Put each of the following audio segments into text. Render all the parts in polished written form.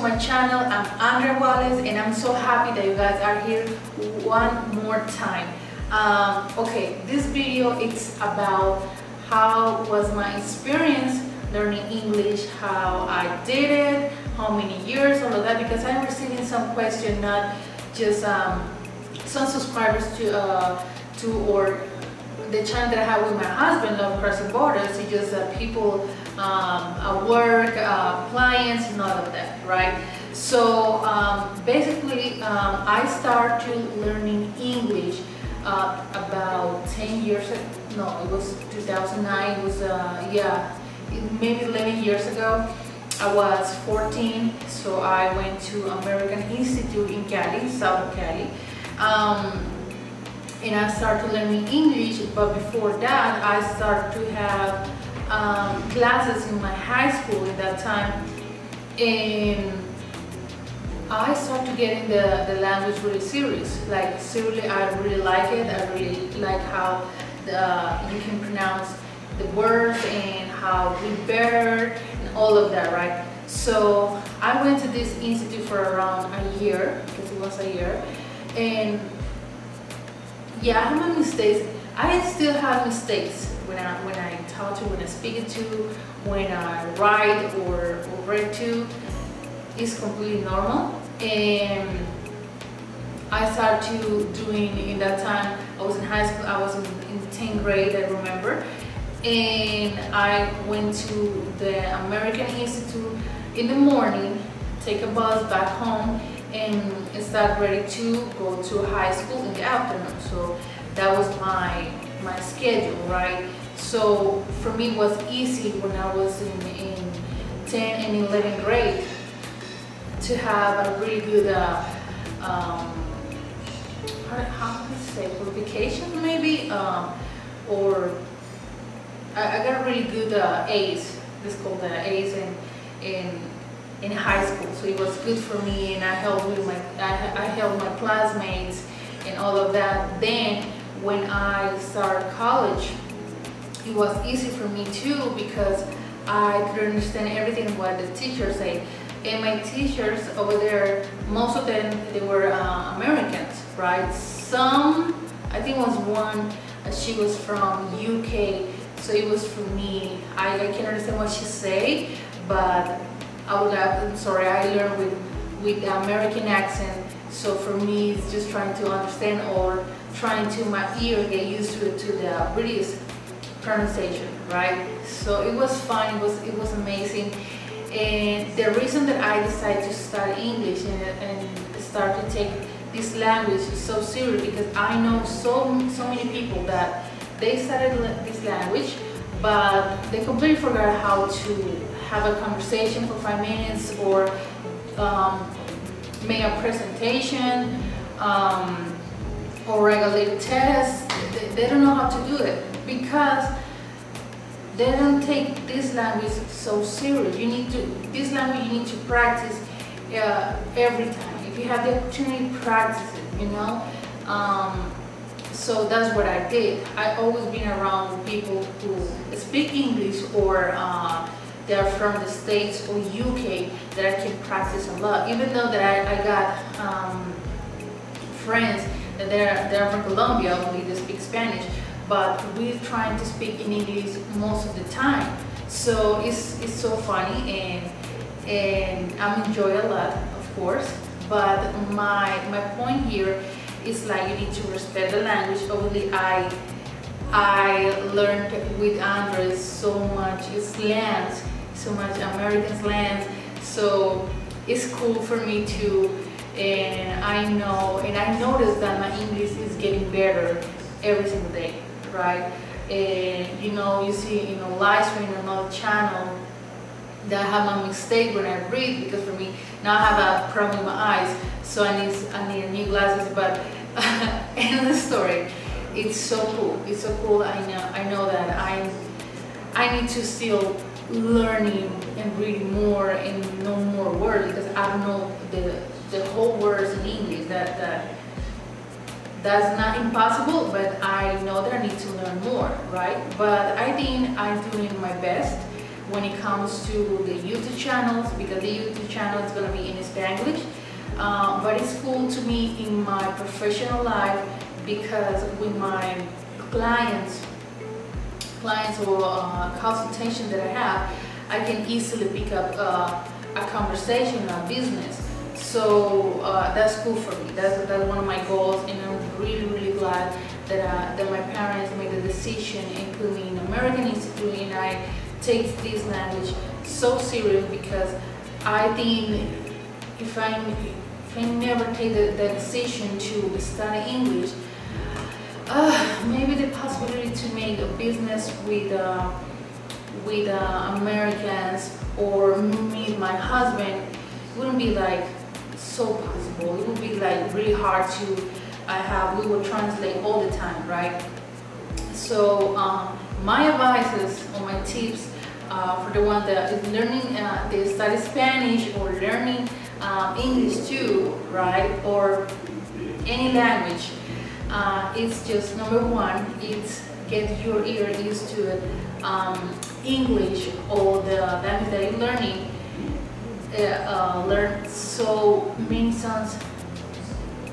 my channel. I'm Andrea Wallace and I'm so happy that you guys are here one more time. Okay, this video it's about how was my experience learning English, how I did it, how many years, all of that, because I'm receiving some questions, not just some subscribers to or the channel that I have with my husband, Love Crossing Borders. It's just people at work, clients, and all of that, right? So basically, I started learning English about 10 years ago. No, it was 2009. It was yeah, maybe 11 years ago. I was 14, so I went to American Institute in Cali, South Cali. And I started learning English, but before that I started to have classes in my high school at that time, and I started getting the language really serious. Like seriously, I really like it. I really like how you can pronounce the words and how we better and all of that, right? So I went to this institute for around a year, because it was a year, and yeah, I have my mistakes. I still have mistakes when I talk to, when I speak it to, when I write or read to. It's completely normal. And I started doing, in that time, I was in high school, I was in 10th grade, I remember. And I went to the American Institute in the morning, take a bus back home, and start ready to go to high school in the afternoon. So that was my schedule, right? So for me it was easy when I was in 10th and 11th grade to have a really good how to say, qualification maybe, or I got really good A's. This is called the A's in high school, so it was good for me, and I helped with I helped my classmates and all of that. Then when I started college, it was easy for me too, because I could understand everything what the teachers say. And my teachers over there, most of them, they were Americans, right? Some, I think was one, she was from UK, so it was for me, I can understand what she say, but I'm sorry, I learned with the American accent, so for me it's just trying to understand, or trying to my ear get used to the British pronunciation, right? So it was fun, it was amazing. And the reason that I decided to study English and start to take this language so serious, because I know so many people that they studied this language, but they completely forgot how to have a conversation for 5 minutes, or make a presentation, or write a little test. They don't know how to do it, because they don't take this language so serious. This language you need to practice every time. If you have the opportunity, practice it, you know. So that's what I did. I always been around people who speak English, or they're from the States or UK, that I can practice a lot. Even though that I got friends that they're from Colombia, only they speak Spanish, but we're trying to speak in English most of the time. So it's so funny, and I'm enjoying a lot, of course. But my point here is like, you need to respect the language. Obviously, I learned with Andres so much slangs, so much American slangs. So it's cool for me too. And I noticed that my English is getting better every single day, right? And you know, you see, you know, live stream on another channel that I have my mistake when I read, because for me now I have a problem with my eyes, so I need new glasses. But end of the story. It's so cool. It's so cool. I know that I need to still learning and reading more and know more words, because I don't know the whole words in English. That's not impossible, but I know that I need to learn more, right? But I think I'm doing my best when it comes to the YouTube channels, because the YouTube channel is going to be in Spanglish. But it's cool to me in my professional life, because with my clients or consultation that I have, I can easily pick up a conversation, a business. So that's cool for me. That's one of my goals, and I'm really glad that my parents made the decision and put me in American Institute, and I take this language so serious, because I think if I never take the decision to study English, maybe the possibility to make a business with Americans or meet my husband wouldn't be like so possible. It would be like really hard to we will translate all the time, right? So my advices or my tips for the one that is learning, they study Spanish or learning English too, right? Or any language. It's just number one, it's get your ear used to it. English or the language that you're learning, learn so many songs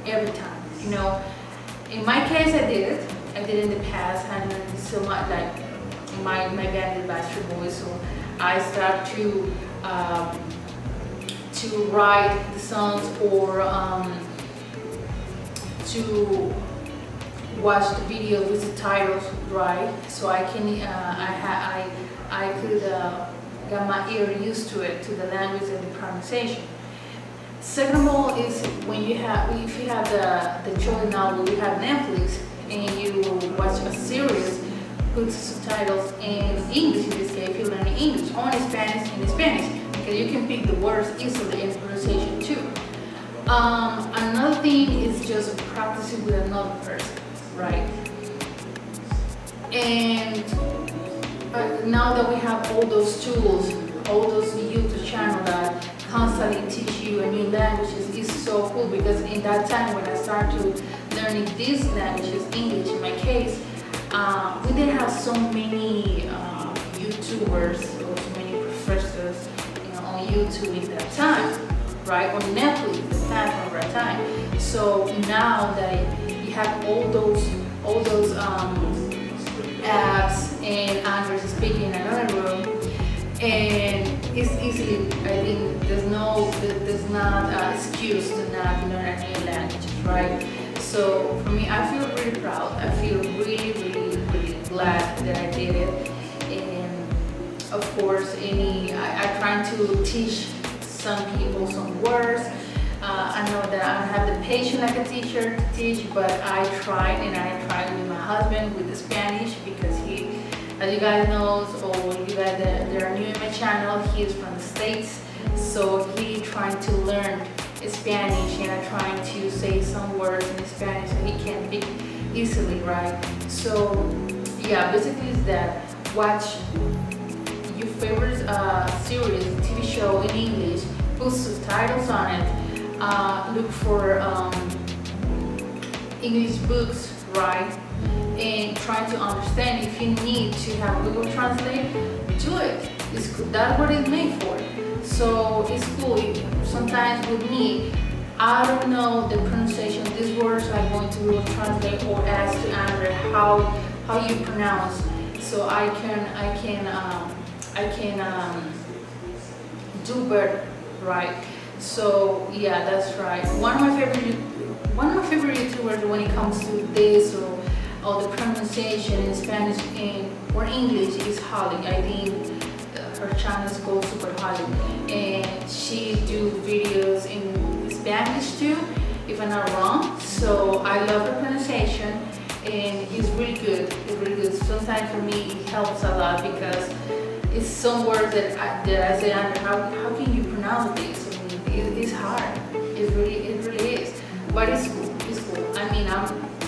every time. You know, in my case, I did it in the past. I learned so much, like my band is Backstreet Boys, so I start to write the songs or to watch the video with the titles, right? So I can I could get my ear used to it, to the language and the pronunciation. Second of all is if you have the choice now, when you have Netflix and you watch a series, put subtitles in English. In this case, if you're learning English, or in Spanish, because you can pick the words easily and pronunciation too. Another thing is just practicing with another person, right? And now that we have all those tools, all those YouTube channels that constantly teach you a new languages, is so cool, because in that time when I started learning these languages, English in my case, we didn't have so many YouTubers or so many professors, on YouTube in that time, right? On Netflix, the platform at that time. So now that you have all those apps, and Andrew is speaking in another room, and it's easily, I think there's not excuse to not learn a new language, right? So for me, I feel really proud. I feel really glad that I did it. And of course, I try to teach some people some words. I know that I don't have the patience like a teacher to teach, but I tried with my husband with the Spanish, because he, as you guys know, or you guys that are new in my channel, he is from the States, so he trying to learn Spanish, and I'm trying to say some words in Spanish so he can speak easily, right? So yeah, basically is that watch your favorite series, TV show in English, put subtitles on it. Look for English books, right? And try to understand. If you need to have Google Translate, do it. That's what it's made for. So it's cool. Sometimes with me, I don't know the pronunciation of these words, so I'm going to Google Translate or ask to Andrew how you pronounce, so I can do better, right? So yeah, that's right. One of my favorite YouTubers when it comes to this or the pronunciation in Spanish or English is Holly. I think her channel is called Super Holly, and she do videos in Spanish too, if I'm not wrong. So I love her pronunciation, and it's really good. It's really good. Sometimes for me it helps a lot, because it's some words that I say, how can you pronounce this? It's hard. It really is. But it's cool. It's cool. I mean,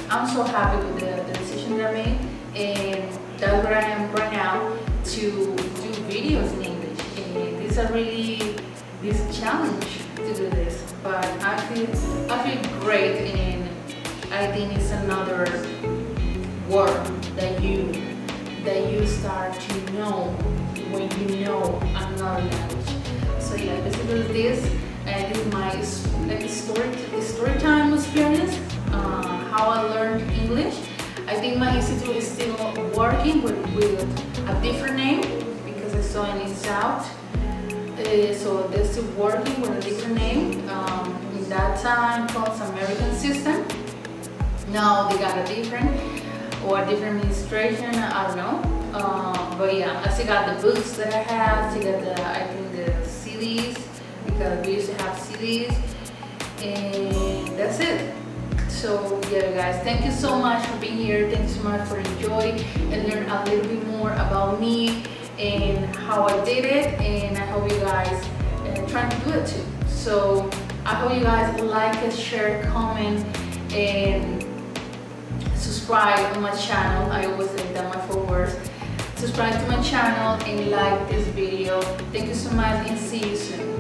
I'm so happy with the decision that I made, and that's where I am right now, to do videos in English. And it's a challenge to do this. But I feel great, and I think it's another word that you start to know when you know another language. So yeah, basically this, and this is my story time experience, how I learned English. I think my institute is still working with a different name because I saw an It's Out. So they're still working with a different name. In that time called American System. Now they got a different administration, I don't know. But yeah, I still got the books that I have, still got the CDs, because we used to have CDs, and that's it. So yeah guys, thank you so much for being here. Thank you so much for enjoying and learn a little bit more about me and how I did it, and I hope you guys try to do it too. So I hope you guys like it, share, comment, and subscribe on my channel. I always say that my 4 words. Subscribe to my channel and like this video. Thank you so much and see you soon.